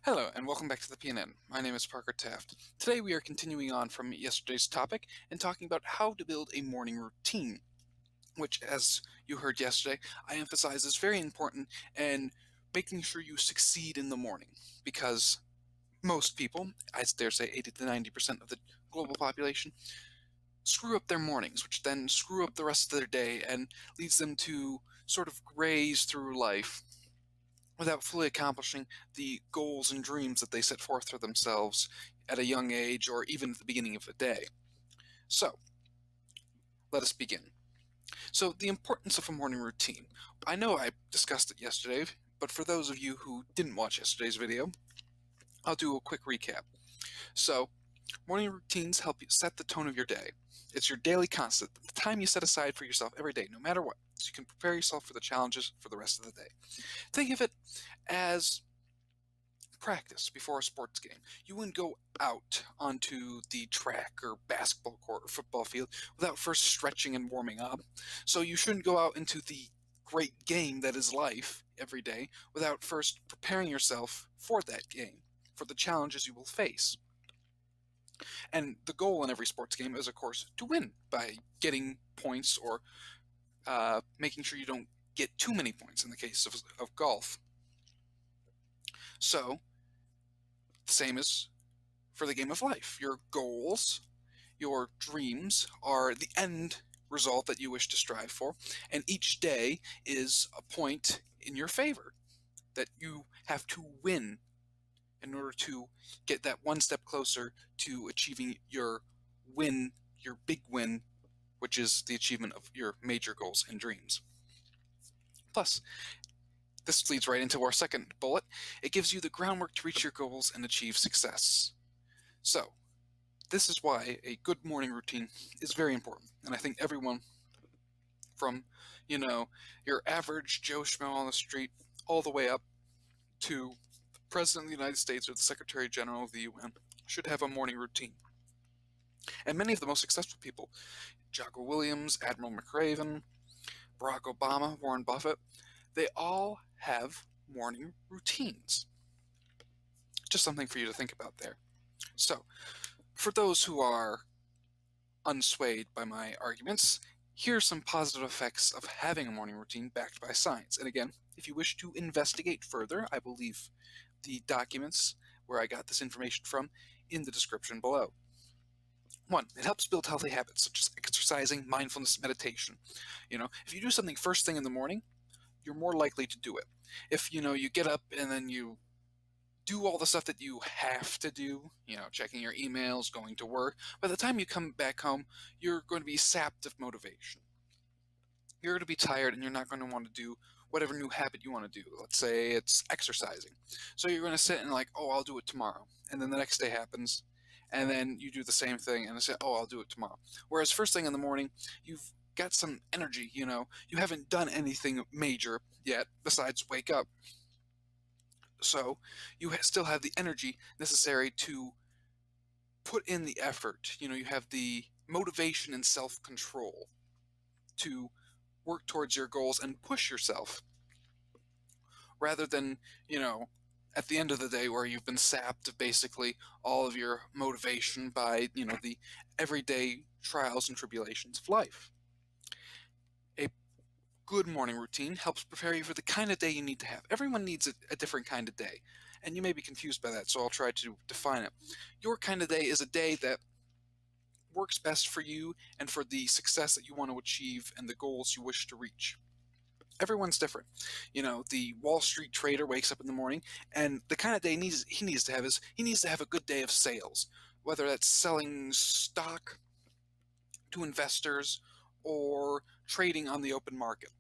Hello, and welcome back to the PNN. My name is Parker Taft. Today we are continuing on from yesterday's topic and talking about how to build a morning routine, which, as you heard yesterday, I emphasize is very important in making sure you succeed in the morning, because most people, I dare say 80 to 90% of the global population, screw up their mornings, which then screw up the rest of their day and leads them to sort of graze through life without fully accomplishing the goals and dreams that they set forth for themselves at a young age or even at the beginning of the day. So, let us begin. So, the importance of a morning routine. I know I discussed it yesterday, but for those of you who didn't watch yesterday's video, I'll do a quick recap. So, morning routines help you set the tone of your day. It's your daily constant, the time you set aside for yourself every day, no matter what, so you can prepare yourself for the challenges for the rest of the day. Think of it as practice before a sports game. You wouldn't go out onto the track or basketball court or football field without first stretching and warming up. So you shouldn't go out into the great game that is life every day without first preparing yourself for that game, for the challenges you will face. And the goal in every sports game is, of course, to win by getting points or making sure you don't get too many points in the case of golf. So, the same as for the game of life. Your goals, your dreams are the end result that you wish to strive for, and each day is a point in your favor that you have to win in order to get that one step closer to achieving your win, your big win, which is the achievement of your major goals and dreams. Plus, this leads right into our second bullet. It gives you the groundwork to reach your goals and achieve success. So, this is why a good morning routine is very important. And I think everyone from, your average Joe Schmo on the street all the way up to the President of the United States or the Secretary General of the UN should have a morning routine. And many of the most successful people, Jocko Williams, Admiral McRaven, Barack Obama, Warren Buffett, they all have morning routines. Just something for you to think about there. So, for those who are unswayed by my arguments, here are some positive effects of having a morning routine backed by science. And again, if you wish to investigate further, I will leave the documents where I got this information from in the description below. 1, it helps build healthy habits such as exercising, mindfulness, meditation. If you do something first thing in the morning, you're more likely to do it. If, you get up and then you do all the stuff that you have to do, checking your emails, going to work, by the time you come back home, you're going to be sapped of motivation. You're going to be tired and you're not going to want to do whatever new habit you want to do. Let's say it's exercising. So you're going to sit and I'll do it tomorrow. And then the next day happens, and then you do the same thing and say, I'll do it tomorrow. Whereas first thing in the morning, you've got some energy, you haven't done anything major yet besides wake up. So you still have the energy necessary to put in the effort. You have the motivation and self-control to work towards your goals and push yourself, rather than, at the end of the day where you've been sapped of basically all of your motivation by, the everyday trials and tribulations of life. A good morning routine helps prepare you for the kind of day you need to have. Everyone needs a different kind of day, and you may be confused by that, so I'll try to define it. Your kind of day is a day that works best for you and for the success that you want to achieve and the goals you wish to reach. Everyone's different. The Wall Street trader wakes up in the morning, and the kind of day he needs to have a good day of sales, whether that's selling stock to investors or trading on the open market.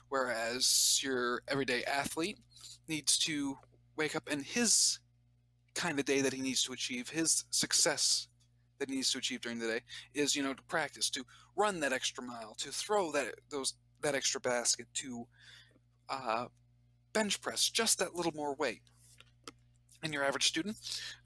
Whereas your everyday athlete needs to wake up, and his kind of day that he needs to achieve, his success that he needs to achieve during the day is, to practice, to run that extra mile, to throw that extra basket, to bench press just that little more weight. And your average student,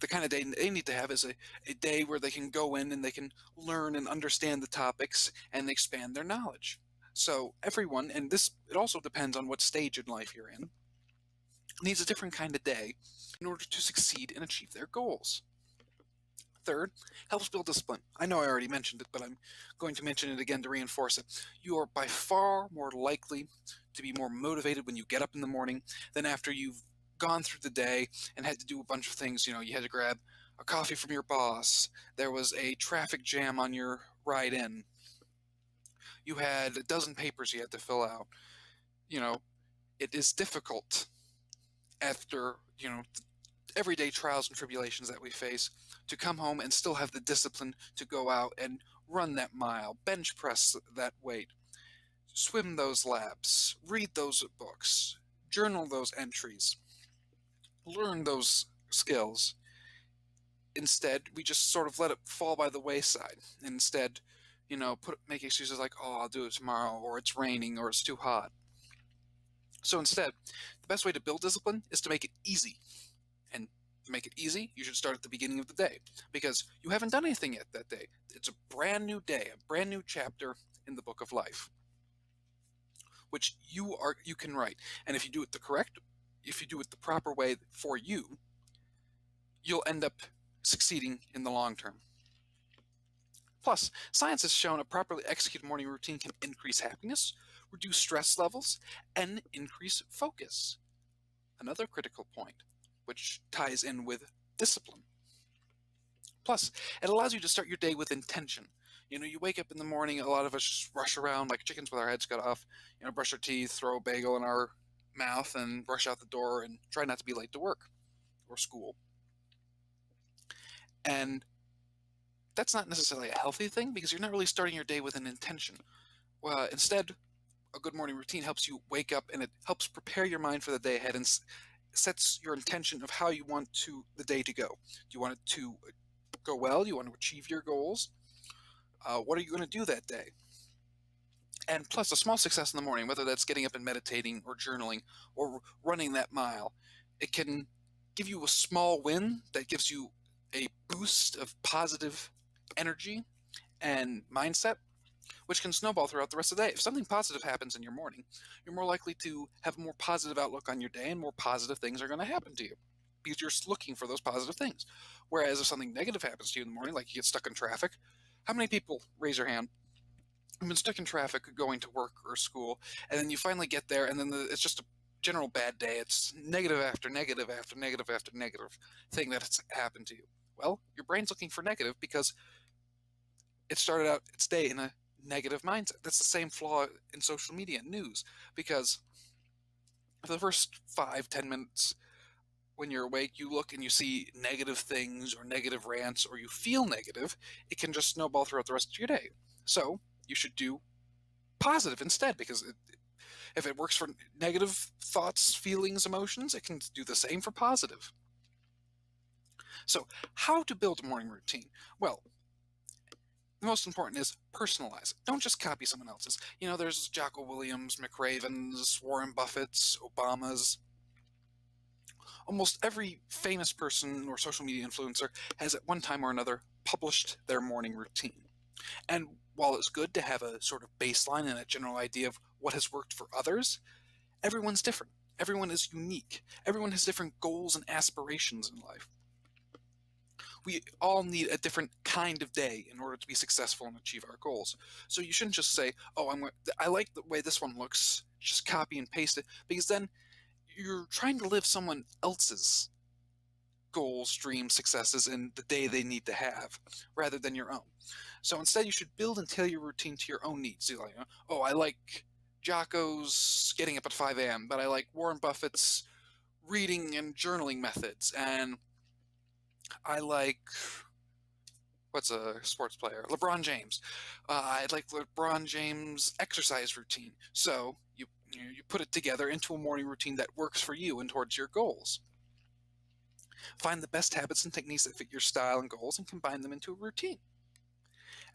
the kind of day they need to have is a day where they can go in and they can learn and understand the topics and expand their knowledge. So everyone, and it also depends on what stage in life you're in, needs a different kind of day in order to succeed and achieve their goals. Third, helps build discipline. I know I already mentioned it, but I'm going to mention it again to reinforce it. You are by far more likely to be more motivated when you get up in the morning than after you've gone through the day and had to do a bunch of things. You had to grab a coffee from your boss, there was a traffic jam on your ride in, you had a dozen papers you had to fill out. You know, it is difficult after, everyday trials and tribulations that we face to come home and still have the discipline to go out and run that mile, bench press that weight, swim those laps, read those books, journal those entries, learn those skills. Instead, we just sort of let it fall by the wayside. Instead, make excuses like, oh, I'll do it tomorrow, or it's raining, or it's too hot. So instead, the best way to build discipline is to make it easy. And to make it easy, you should start at the beginning of the day, because you haven't done anything yet that day. It's a brand new day, a brand new chapter in the book of life, which you can write. And if you do it the proper way for you, you'll end up succeeding in the long term. Plus, science has shown a properly executed morning routine can increase happiness, reduce stress levels, and increase focus. Another critical point, which ties in with discipline. Plus, it allows you to start your day with intention. You wake up in the morning, a lot of us rush around like chickens with our heads cut off, brush our teeth, throw a bagel in our mouth, and rush out the door and try not to be late to work or school. And that's not necessarily a healthy thing, because you're not really starting your day with an intention. Well, instead, a good morning routine helps you wake up, and it helps prepare your mind for the day ahead and sets your intention of how you want the day to go. Do you want it to go well? Do you want to achieve your goals? What are you going to do that day? And plus, a small success in the morning, whether that's getting up and meditating or journaling or running that mile, it can give you a small win that gives you a boost of positive energy and mindset, which can snowball throughout the rest of the day. If something positive happens in your morning, you're more likely to have a more positive outlook on your day, and more positive things are going to happen to you because you're looking for those positive things. Whereas if something negative happens to you in the morning, like you get stuck in traffic, how many people, raise your hand, have been stuck in traffic going to work or school, and then you finally get there, and then it's just a general bad day. It's negative after negative after negative after negative thing that's happened to you. Well, your brain's looking for negative because it started out its day in a negative mindset. That's the same flaw in social media and news, because for the first 5-10 minutes when you're awake, you look and you see negative things or negative rants, or you feel negative, it can just snowball throughout the rest of your day. So you should do positive instead, because if it works for negative thoughts, feelings, emotions, it can do the same for positive. So how to build a morning routine? Well, the most important is personalize it. Don't just copy someone else's. There's Jocko Williams, McRaven's, Warren Buffett's, Obama's. Almost every famous person or social media influencer has at one time or another published their morning routine. And while it's good to have a sort of baseline and a general idea of what has worked for others, everyone's different. Everyone is unique. Everyone has different goals and aspirations in life. We all need a different kind of day in order to be successful and achieve our goals. So you shouldn't just say, oh, I like the way this one looks, just copy and paste it, because then you're trying to live someone else's goals, dreams, successes, and the day they need to have, rather than your own. So instead, you should build and tailor your routine to your own needs. You're like, oh, I like Jocko's getting up at 5 a.m., but I like Warren Buffett's reading and journaling methods, and I like, what's a sports player? LeBron James. I like LeBron James' exercise routine. So you put it together into a morning routine that works for you and towards your goals. Find the best habits and techniques that fit your style and goals and combine them into a routine.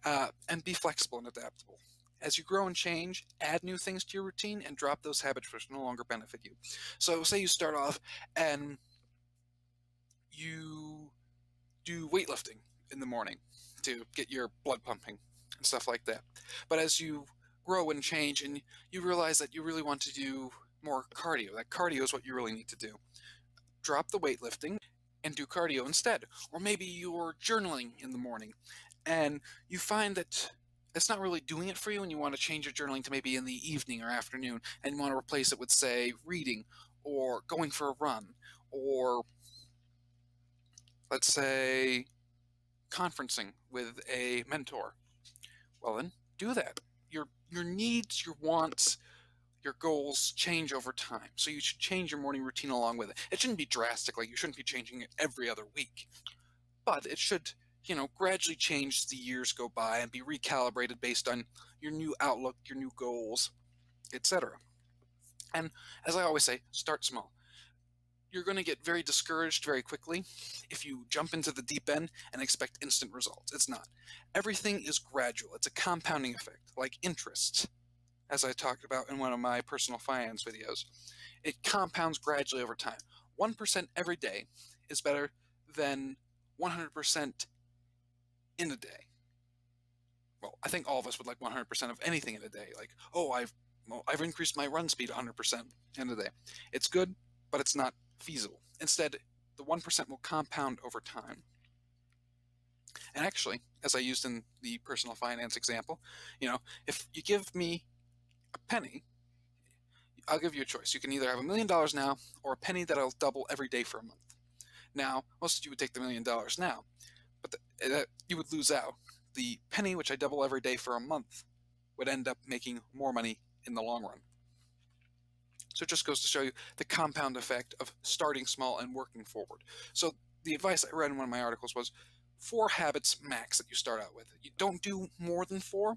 And be flexible and adaptable. As you grow and change, add new things to your routine and drop those habits which no longer benefit you. So say you start off and you do weightlifting in the morning to get your blood pumping and stuff like that. But as you grow and change and you realize that you really want to do more cardio. That cardio is what you really need to do. Drop the weightlifting and do cardio instead. Or maybe you're journaling in the morning and you find that it's not really doing it for you and you want to change your journaling to maybe in the evening or afternoon, and you want to replace it with, say, reading or going for a run, or let's say conferencing with a mentor. Well, then do that. Your needs, your wants, your goals change over time. So you should change your morning routine along with it. It shouldn't be drastic, like you shouldn't be changing it every other week. But it should, gradually change as the years go by and be recalibrated based on your new outlook, your new goals, etc. And as I always say, start small. You're going to get very discouraged very quickly if you jump into the deep end and expect instant results. It's not. Everything is gradual. It's a compounding effect, like interest, as I talked about in one of my personal finance videos. It compounds gradually over time. 1% every day is better than 100% in a day. Well, I think all of us would like 100% of anything in a day. Like, oh, I've increased my run speed 100% in a day. It's good, but it's not feasible. Instead, the 1% will compound over time. And actually, as I used in the personal finance example, if you give me a penny, I'll give you a choice. You can either have $1 million now or a penny that'll double every day for a month. Now, most of you would take the $1 million now, but you would lose out. The penny, which I double every day for a month, would end up making more money in the long run. So it just goes to show you the compound effect of starting small and working forward. So the advice I read in one of my articles was 4 habits max that you start out with. You don't do more than 4.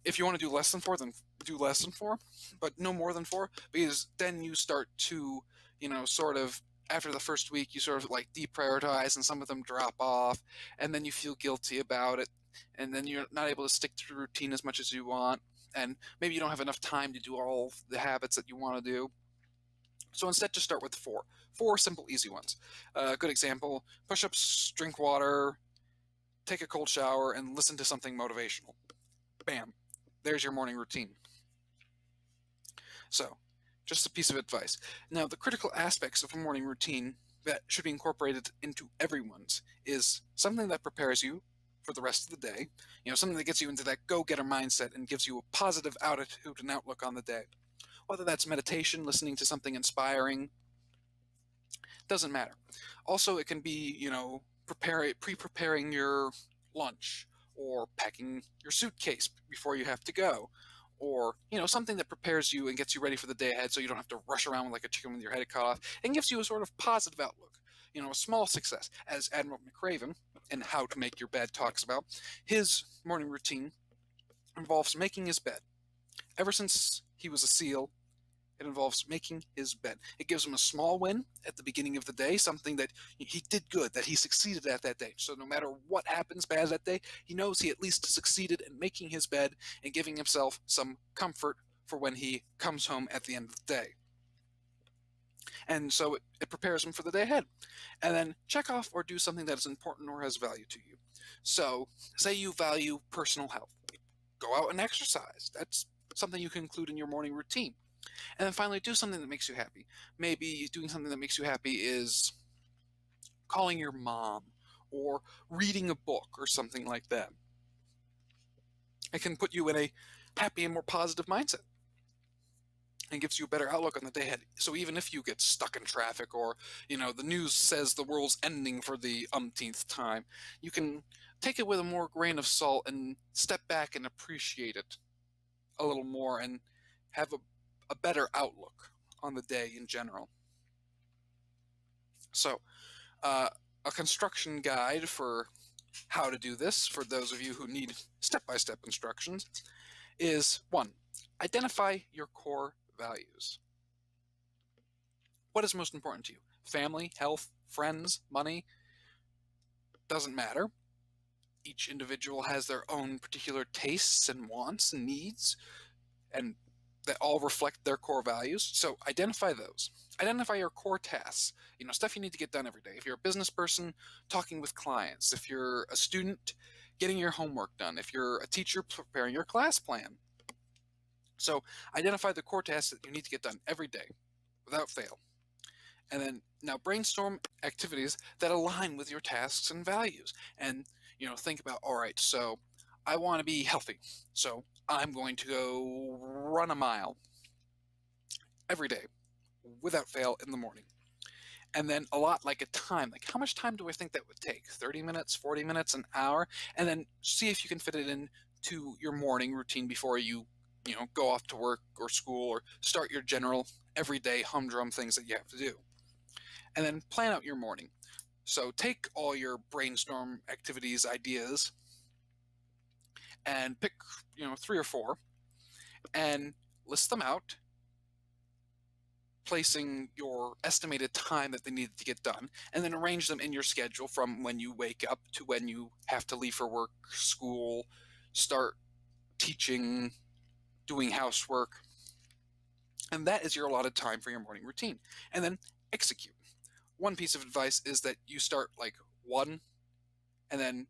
If you want to do less than 4, then do less than 4, but no more than 4, because then you start to, sort of, after the first week, you sort of like deprioritize and some of them drop off, and then you feel guilty about it, and then you're not able to stick to the routine as much as you want, and maybe you don't have enough time to do all the habits that you want to do. So instead, just start with 4 simple, easy ones. A good example: push-ups, drink water, take a cold shower, and listen to something motivational. Bam, there's your morning routine. So, just a piece of advice. Now, the critical aspects of a morning routine that should be incorporated into everyone's is something that prepares you for the rest of the day, something that gets you into that go-getter mindset and gives you a positive attitude and outlook on the day. Whether that's meditation, listening to something inspiring, doesn't matter. Also, it can be, pre-preparing your lunch, or packing your suitcase before you have to go, or something that prepares you and gets you ready for the day ahead so you don't have to rush around like a chicken with your head cut off, and gives you a sort of positive outlook, a small success. As Admiral McRaven in How to Make Your Bed talks about, his morning routine involves making his bed. Ever since he was a SEAL, it involves making his bed. It gives him a small win at the beginning of the day, something that he did good, that he succeeded at that day. So no matter what happens bad that day, he knows he at least succeeded in making his bed and giving himself some comfort for when he comes home at the end of the day. And so it prepares him for the day ahead. And then check off or do something that is important or has value to you. So say you value personal health. Go out and exercise. That's something you can include in your morning routine. And then finally, do something that makes you happy. Maybe doing something that makes you happy is calling your mom or reading a book or something like that. It can put you in a happy and more positive mindset and gives you a better outlook on the day ahead. So even if you get stuck in traffic, or the news says the world's ending for the umpteenth time, you can take it with a more grain of salt and step back and appreciate it a little more and have a better outlook on the day in general. So a construction guide for how to do this, for those of you who need step-by-step instructions, is 1. Identify your core values. What is most important to you? Family, health, friends, money? Doesn't matter. Each individual has their own particular tastes and wants and needs, and that all reflect their core values. So identify those. Identify your core tasks, stuff you need to get done every day. If you're a business person, talking with clients. If you're a student, getting your homework done. If you're a teacher, preparing your class plan. So identify the core tasks that you need to get done every day without fail. And then now brainstorm activities that align with your tasks and values. And think about, all right, so I want to be healthy. So I'm going to go run a mile every day without fail in the morning. And then a lot like a time, like how much time do I think that would take? 30 minutes, 40 minutes, an hour? And then see if you can fit it into your morning routine before you go off to work or school or start your general everyday humdrum things that you have to do. And then plan out your morning. So take all your brainstorm activities, ideas, and pick, 3 or 4 and list them out, placing your estimated time that they needed to get done, and then arrange them in your schedule from when you wake up to when you have to leave for work, school, start teaching, doing housework. And that is your allotted time for your morning routine. And then execute. One piece of advice is that you start like one, and then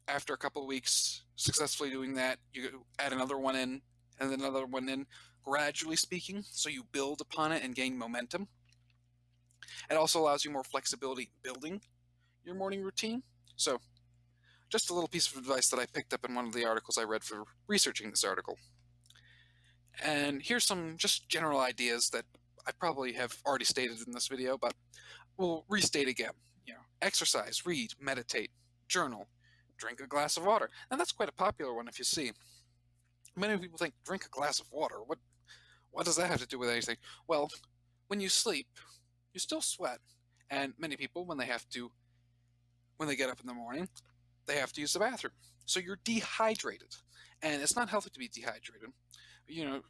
after a couple of weeks successfully doing that, you add another one in, and then another one in, gradually speaking, so you build upon it and gain momentum. It also allows you more flexibility building your morning routine. So just a little piece of advice that I picked up in one of the articles I read for researching this article. And here's some just general ideas that I probably have already stated in this video, but we'll restate again. Exercise, read, meditate, journal, drink a glass of water. And that's quite a popular one if you see. Many people think, drink a glass of water. What does that have to do with anything? Well, when you sleep, you still sweat. And many people, when they get up in the morning, they have to use the bathroom. So you're dehydrated. And it's not healthy to be dehydrated.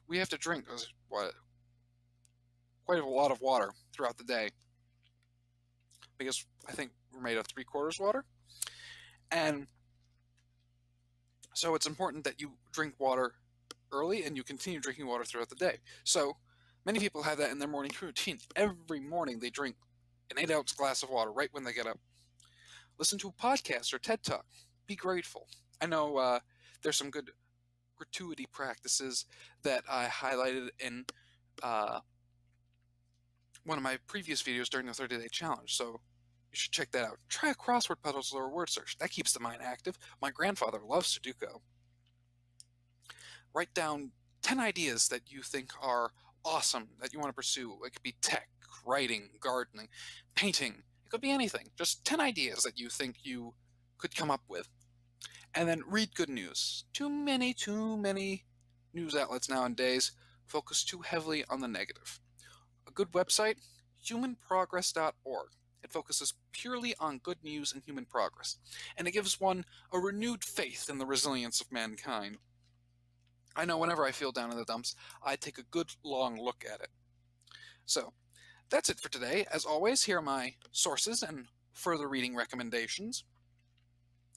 We have to drink quite a lot of water throughout the day, because I think we're made of 3/4 water. And so it's important that you drink water early and you continue drinking water throughout the day. So many people have that in their morning routine. Every morning they drink an 8-ounce glass of water right when they get up. Listen to a podcast or TED Talk. Be grateful. I know there's some good gratuity practices that I highlighted in one of my previous videos during the 30-day challenge. So you should check that out. Try a crossword puzzle or word search. That keeps the mind active. My grandfather loves Sudoku. Write down 10 ideas that you think are awesome, that you want to pursue. It could be tech, writing, gardening, painting. It could be anything. Just 10 ideas that you think you could come up with. And then read good news. Too many news outlets nowadays focus too heavily on the negative. A good website, humanprogress.org. It focuses purely on good news and human progress, and it gives one a renewed faith in the resilience of mankind. I know whenever I feel down in the dumps, I take a good long look at it. So, that's it for today. As always, here are my sources and further reading recommendations.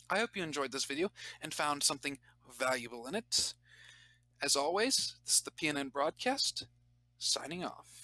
I hope you enjoyed this video and found something valuable in it. As always, this is the PNN Broadcast, signing off.